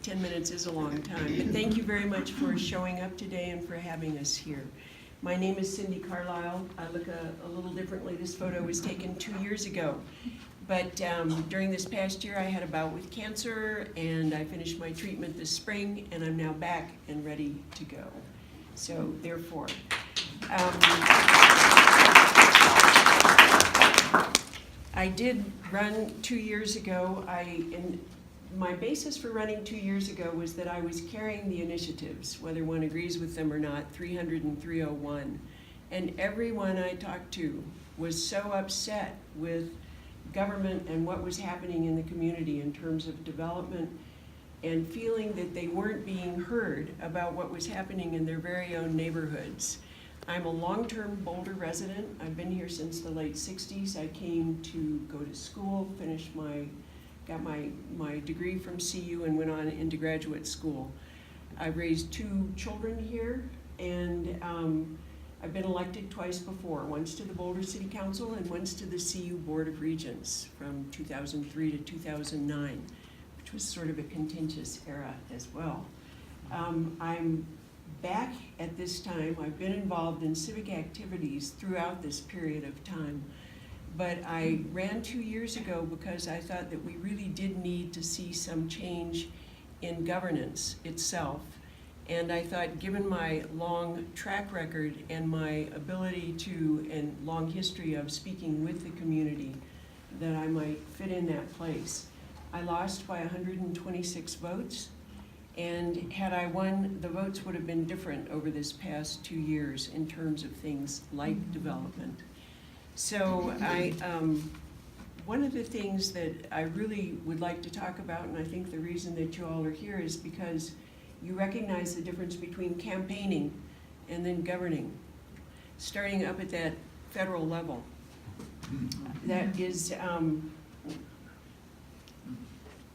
10 minutes is a long time, but thank you very much for showing up today and for having us here. My name is Cindy Carlisle. I look a little differently. This photo was taken 2 years ago. But during this past year, I had a bout with cancer, and I finished my treatment this spring, and I'm now back and ready to go. So therefore, I did run 2 years ago. My basis for running 2 years ago was that I was carrying the initiatives, whether one agrees with them or not, 300 and 301. And everyone I talked to was so upset with government and what was happening in the community in terms of development, and feeling that they weren't being heard about what was happening in their very own neighborhoods. I'm a long-term Boulder resident. I've been here since the late 60s. I came to go to school, got my degree from CU, and went on into graduate school. I raised 2 children here, and I've been elected twice before, once to the Boulder City Council and once to the CU Board of Regents from 2003 to 2009, which was sort of a contentious era as well. I'm back at this time. I've been involved in civic activities throughout this period of time, but I ran 2 years ago because I thought that we really did need to see some change in governance itself. And I thought, given my long track record and my ability to, and long history of speaking with the community, that I might fit in that place. I lost by 126 votes, and had I won, the votes would have been different over this past 2 years in terms of things like development. So one of the things that I really would like to talk about, and I think the reason that you all are here is because you recognize the difference between campaigning and then governing, starting up at that federal level. That is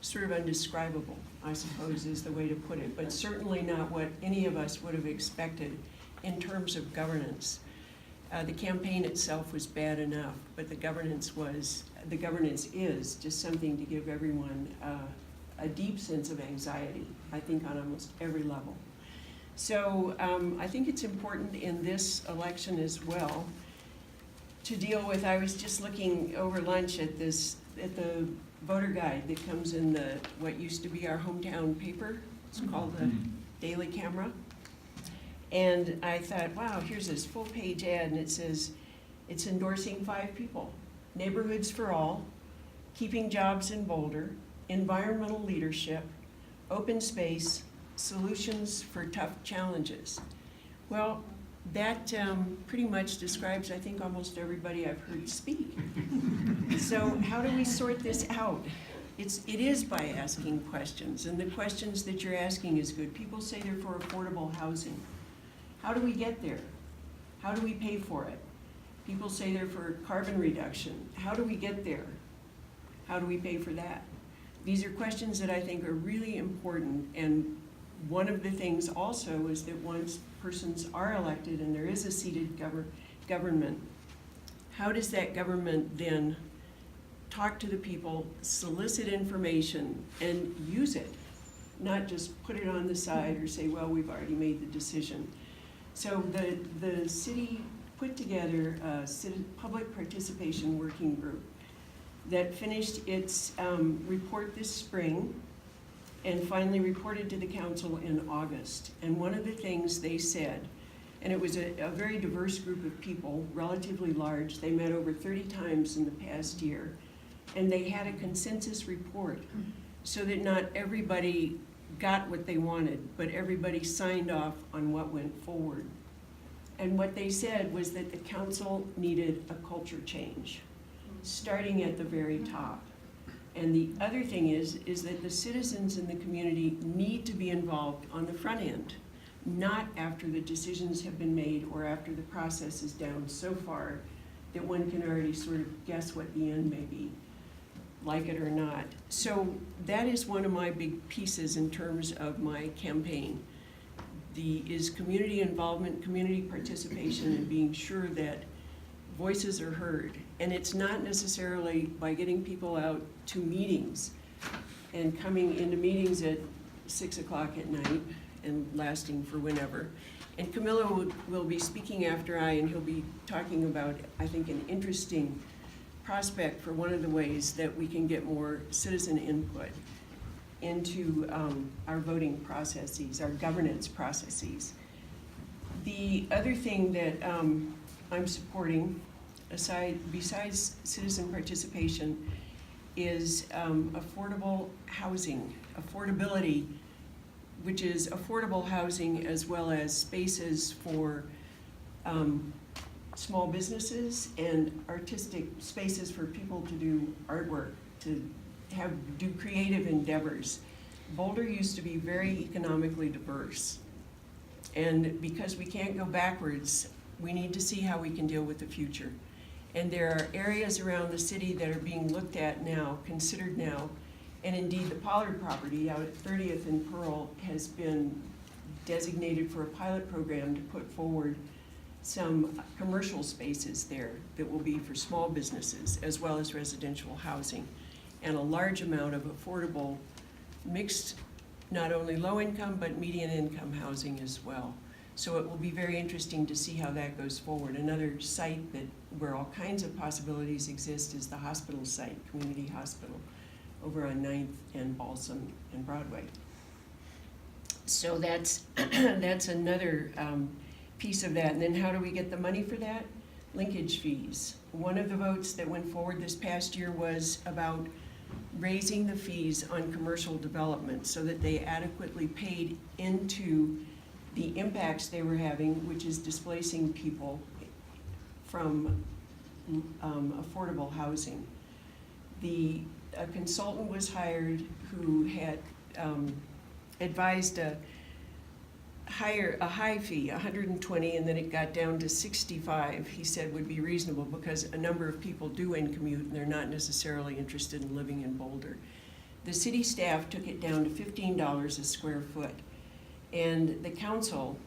sort of undescribable, I suppose, is the way to put it, but certainly not what any of us would have expected in terms of governance. The campaign itself was bad enough, but the governance is just something to give everyone a deep sense of anxiety, I think, on almost every level. So I think it's important in this election as well to deal with, I was just looking over lunch at the voter guide that comes in what used to be our hometown paper. It's called the Daily Camera. And I thought, wow, here's this full-page ad, and it says, it's endorsing 5 people: neighborhoods for all, keeping jobs in Boulder, environmental leadership, open space, solutions for tough challenges. Well, that pretty much describes, I think, almost everybody I've heard speak. So how do we sort this out? It is by asking questions, and the questions that you're asking is good. People say they're for affordable housing. How do we get there? How do we pay for it? People say they're for carbon reduction. How do we get there? How do we pay for that? These are questions that I think are really important, and one of the things also is that once persons are elected and there is a seated government, how does that government then talk to the people, solicit information, and use it? Not just put it on the side or say, well, we've already made the decision. So the city put together a public participation working group that finished its report this spring and finally reported to the council in August. And one of the things they said, and it was a very diverse group of people, relatively large. They met over 30 times in the past year, and they had a consensus report so that not everybody got what they wanted, but everybody signed off on what went forward. And what they said was that the council needed a culture change, starting at the very top. And the other thing is that the citizens in the community need to be involved on the front end, not after the decisions have been made or after the process is down so far that one can already sort of guess what the end may be, like it or not. So that is one of my big pieces in terms of my campaign. Is community involvement, community participation, and being sure that voices are heard. And it's not necessarily by getting people out to meetings and coming into meetings at 6 o'clock at night and lasting for whenever. And Camilo will be speaking after I, and he'll be talking about, I think, an interesting prospect for one of the ways that we can get more citizen input into our voting processes, our governance processes. The other thing that I'm supporting, besides citizen participation, is affordable housing, affordability, which is affordable housing as well as spaces for small businesses and artistic spaces for people to do artwork, to do creative endeavors. Boulder used to be very economically diverse. And because we can't go backwards, we need to see how we can deal with the future. And there are areas around the city that are being looked at now, considered now, and indeed the Pollard property out at 30th and Pearl has been designated for a pilot program to put forward some commercial spaces there that will be for small businesses as well as residential housing, and a large amount of affordable mixed, not only low income, but median income housing as well. So it will be very interesting to see how that goes forward. Another site where all kinds of possibilities exist is the hospital site, Community Hospital, over on 9th and Balsam and Broadway. So that's another piece of that. And then how do we get the money for that? Linkage fees. One of the votes that went forward this past year was about raising the fees on commercial development so that they adequately paid into the impacts they were having, which is displacing people from affordable housing. A consultant was hired who had advised a high fee, 120, and then it got down to 65, he said would be reasonable because a number of people do commute and they're not necessarily interested in living in Boulder. The city staff took it down to $15 a square foot, and the council,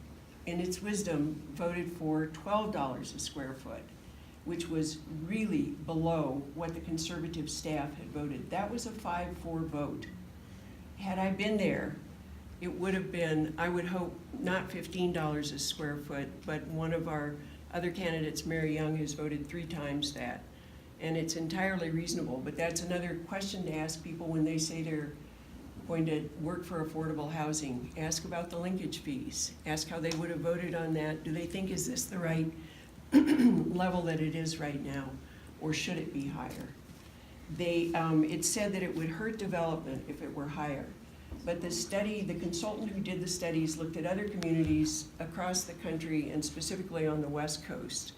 in its wisdom, voted for $12 a square foot, which was really below what the conservative staff had voted. That was a 5-4 vote. Had I been there, it would have been, I would hope, not $15 a square foot, but one of our other candidates, Mary Young, has voted 3 times that. And it's entirely reasonable, but that's another question to ask people when they say they're going to work for affordable housing. Ask about the linkage fees. Ask how they would have voted on that. Do they think, is this the right level that it is right now, or should it be higher? It said that it would hurt development if it were higher. But the consultant who did the studies looked at other communities across the country and specifically on the West Coast.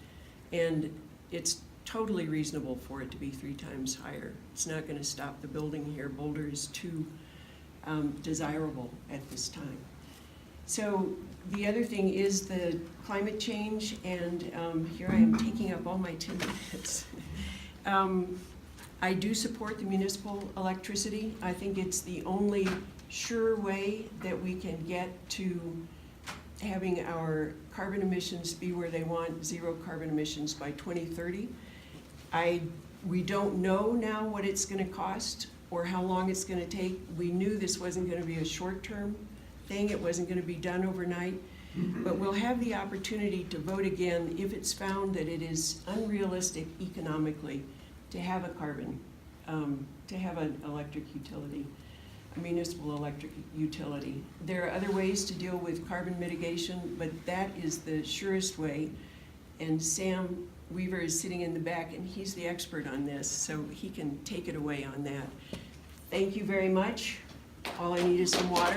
And it's totally reasonable for it to be 3 times higher. It's not going to stop the building here. Boulder is too desirable at this time. So the other thing is the climate change, and here I am taking up all my 10 minutes. I do support the municipal electricity. I think it's the only sure way that we can get to having our carbon emissions be where they want, 0 carbon emissions by 2030. We don't know now what it's going to cost or how long it's going to take. We knew this wasn't going to be a short-term thing. It wasn't going to be done overnight. But we'll have the opportunity to vote again if it's found that it is unrealistic economically to have to have an electric utility, a municipal electric utility. There are other ways to deal with carbon mitigation, but that is the surest way. And Sam Weaver is sitting in the back, and he's the expert on this, so he can take it away on that. Thank you very much. All I need is some water.